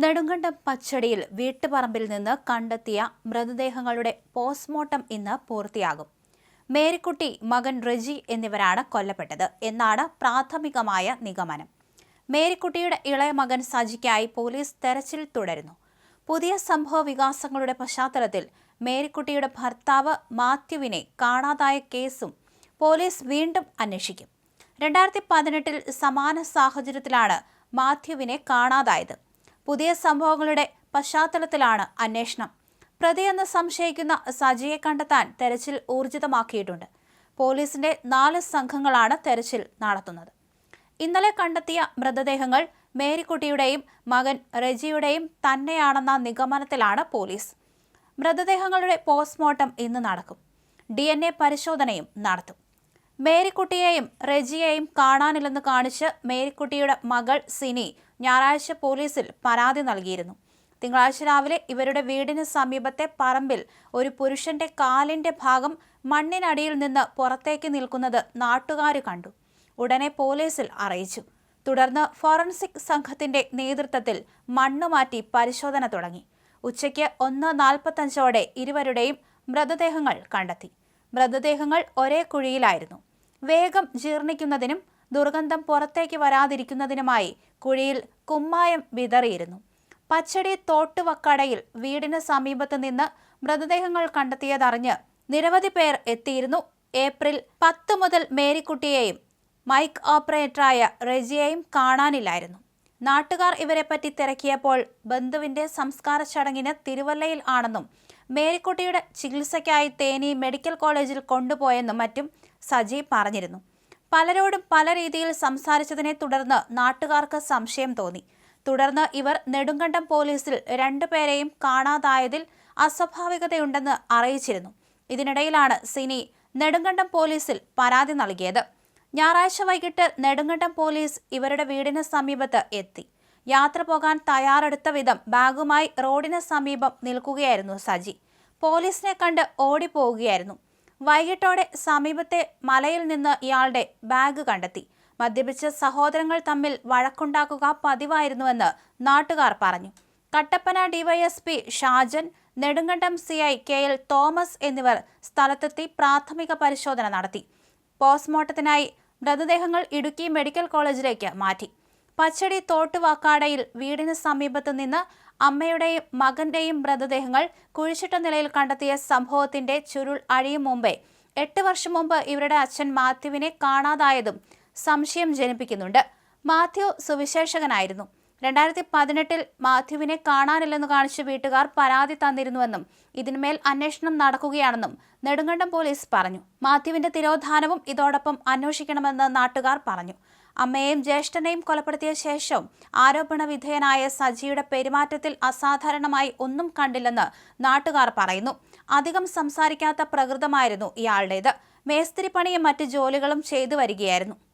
നെടുങ്കണ്ടം പച്ചടിയിൽ വീട്ടുപറമ്പിൽ നിന്ന് കണ്ടെത്തിയ മൃതദേഹങ്ങളുടെ പോസ്റ്റ്മോർട്ടം ഇന്ന് പൂർത്തിയാകും. മേരിക്കുട്ടി, മകൻ റെജി എന്നിവരാണ് കൊല്ലപ്പെട്ടത് എന്നാണ് പ്രാഥമികമായ നിഗമനം. മേരിക്കുട്ടിയുടെ ഇളയ മകൻ സജിക്കായി പോലീസ് തെരച്ചിൽ തുടരുന്നു. പുതിയ സംഭവ വികാസങ്ങളുടെ പശ്ചാത്തലത്തിൽ മേരിക്കുട്ടിയുടെ ഭർത്താവ് മാത്യുവിനെ കാണാതായ കേസും പോലീസ് വീണ്ടും അന്വേഷിക്കും. 2018-ൽ സമാന സാഹചര്യത്തിലാണ് മാത്യുവിനെ കാണാതായത്. പുതിയ സംഭവങ്ങളുടെ പശ്ചാത്തലത്തിലാണ് അന്വേഷണം. പ്രതിയെന്ന് സംശയിക്കുന്ന സജിയെ കണ്ടെത്താൻ തെരച്ചിൽ ഊർജിതമാക്കിയിട്ടുണ്ട്. പോലീസിന്റെ 4 സംഘങ്ങളാണ് തെരച്ചിൽ നടത്തുന്നത്. ഇന്നലെ കണ്ടെത്തിയ മൃതദേഹങ്ങൾ മേരിക്കുട്ടിയുടെയും മകൻ റെജിയുടെയും തന്നെയാണെന്ന നിഗമനത്തിലാണ് പോലീസ്. മൃതദേഹങ്ങളുടെ പോസ്റ്റ്മോർട്ടം ഇന്ന് നടക്കും. DNA പരിശോധനയും നടത്തും. മേരിക്കുട്ടിയെയും റെജിയെയും കാണാനില്ലെന്ന് കാണിച്ച് മേരിക്കുട്ടിയുടെ മകൾ സിനി ഞായറാഴ്ച പോലീസിൽ പരാതി നൽകിയിരുന്നു. തിങ്കളാഴ്ച രാവിലെ ഇവരുടെ വീടിന് സമീപത്തെ പറമ്പിൽ ഒരു പുരുഷന്റെ കാലിന്റെ ഭാഗം മണ്ണിനടിയിൽ നിന്ന് പുറത്തേക്ക് നിൽക്കുന്നത് നാട്ടുകാർ കണ്ടു. ഉടനെ പോലീസിൽ അറിയിച്ചു. തുടർന്ന് ഫോറൻസിക് സംഘത്തിന്റെ നേതൃത്വത്തിൽ മണ്ണുമാറ്റി പരിശോധന തുടങ്ങി. ഉച്ചയ്ക്ക് 1:45 ഇരുവരുടെയും മൃതദേഹങ്ങൾ കണ്ടെത്തി. മൃതദേഹങ്ങൾ ഒരേ കുഴിയിലായിരുന്നു. വേഗം ജീർണിക്കുന്നതിനും ദുർഗന്ധം പുറത്തേക്ക് വരാതിരിക്കുന്നതിനുമായി കുഴിയിൽ കുമ്മായം വിതറിയിരുന്നു. പച്ചടി തോട്ടുവക്കടയിൽ വീടിന് സമീപത്ത് നിന്ന് മൃതദേഹങ്ങൾ കണ്ടെത്തിയതറിഞ്ഞ് നിരവധി പേർ എത്തിയിരുന്നു. ഏപ്രിൽ 10 മുതൽ മേരിക്കുട്ടിയെയും മൈക്ക് ഓപ്പറേറ്ററായ റെജിയെയും കാണാനില്ലായിരുന്നു. നാട്ടുകാർ ഇവരെപ്പറ്റി തിരക്കിയപ്പോൾ ബന്ധുവിന്റെ സംസ്കാര ചടങ്ങിന് തിരുവല്ലയിൽ ആണെന്നും മേരിക്കുട്ടിയുടെ ചികിത്സയ്ക്കായി തേനി മെഡിക്കൽ കോളേജിൽ കൊണ്ടുപോയെന്നും മറ്റും സജി പറഞ്ഞിരുന്നു. പലരോടും പല രീതിയിൽ സംസാരിച്ചതിനെ തുടർന്ന് നാട്ടുകാർക്ക് സംശയം തോന്നി. തുടർന്ന് ഇവർ നെടുങ്കണ്ടം പോലീസിൽ 2 പേരെയും കാണാതായതിൽ അസ്വാഭാവികതയുണ്ടെന്ന് അറിയിച്ചിരുന്നു. ഇതിനിടയിലാണ് സിനി നെടുങ്കണ്ടം പോലീസിൽ പരാതി നൽകിയത്. ഞായറാഴ്ച വൈകിട്ട് നെടുങ്കണ്ടം പോലീസ് ഇവരുടെ വീടിന് സമീപത്ത് എത്തി. യാത്ര പോകാൻ തയ്യാറെടുത്ത വിധം ബാഗുമായി റോഡിന് സമീപം നിൽക്കുകയായിരുന്നു സജി. പോലീസിനെ കണ്ട് ഓടിപ്പോവുകയായിരുന്നു. വൈകിട്ടോടെ സമീപത്തെ മലയിൽ നിന്ന് ഇയാളുടെ ബാഗ് കണ്ടെത്തി. മദ്യപിച്ച് സഹോദരങ്ങൾ തമ്മിൽ വഴക്കുണ്ടാക്കുക പതിവായിരുന്നുവെന്ന് നാട്ടുകാർ പറഞ്ഞു. Kattappana DYSP Shajan, Nedumkandam CI KL Thomas എന്നിവർ സ്ഥലത്തെത്തി പ്രാഥമിക പരിശോധന നടത്തി. പോസ്റ്റ്മോർട്ടത്തിനായി മൃതദേഹങ്ങൾ ഇടുക്കി മെഡിക്കൽ കോളേജിലേക്ക് മാറ്റി. പച്ചടി തോട്ടുവാക്കാടയിൽ വീടിന് സമീപത്ത് നിന്ന് അമ്മയുടെയും മകന്റെയും മൃതദേഹങ്ങൾ കുഴിച്ചിട്ട നിലയിൽ കണ്ടെത്തിയ സംഭവത്തിന്റെ ചുരുൾ അഴിയും മുമ്പേ 8 വർഷം മുമ്പ് ഇവരുടെ അച്ഛൻ മാത്യുവിനെ കാണാതായതും സംശയം ജനിപ്പിക്കുന്നുണ്ട്. മാത്യു സുവിശേഷകനായിരുന്നു. 2018-ൽ മാത്യുവിനെ കാണാനില്ലെന്ന് കാണിച്ച് വീട്ടുകാർ പരാതി തന്നിരുന്നുവെന്നും ഇതിന്മേൽ അന്വേഷണം നടക്കുകയാണെന്നും നെടുങ്കണ്ടം പോലീസ് പറഞ്ഞു. മാത്യുവിന്റെ തിരോധാനവും ഇതോടൊപ്പം അന്വേഷിക്കണമെന്ന് നാട്ടുകാർ പറഞ്ഞു. അമ്മയെയും ജ്യേഷ്ഠനെയും കൊലപ്പെടുത്തിയ ശേഷം ആരോപണ വിധേയനായ സജിയുടെ പെരുമാറ്റത്തിൽ അസാധാരണമായി ഒന്നും കണ്ടില്ലെന്ന് നാട്ടുകാർ പറയുന്നു. അധികം സംസാരിക്കാത്ത പ്രകൃതമായിരുന്നു ഇയാളുടേത്. മേസ്തിരിപ്പണിയും മറ്റ് ജോലികളും ചെയ്തു വരികയായിരുന്നു.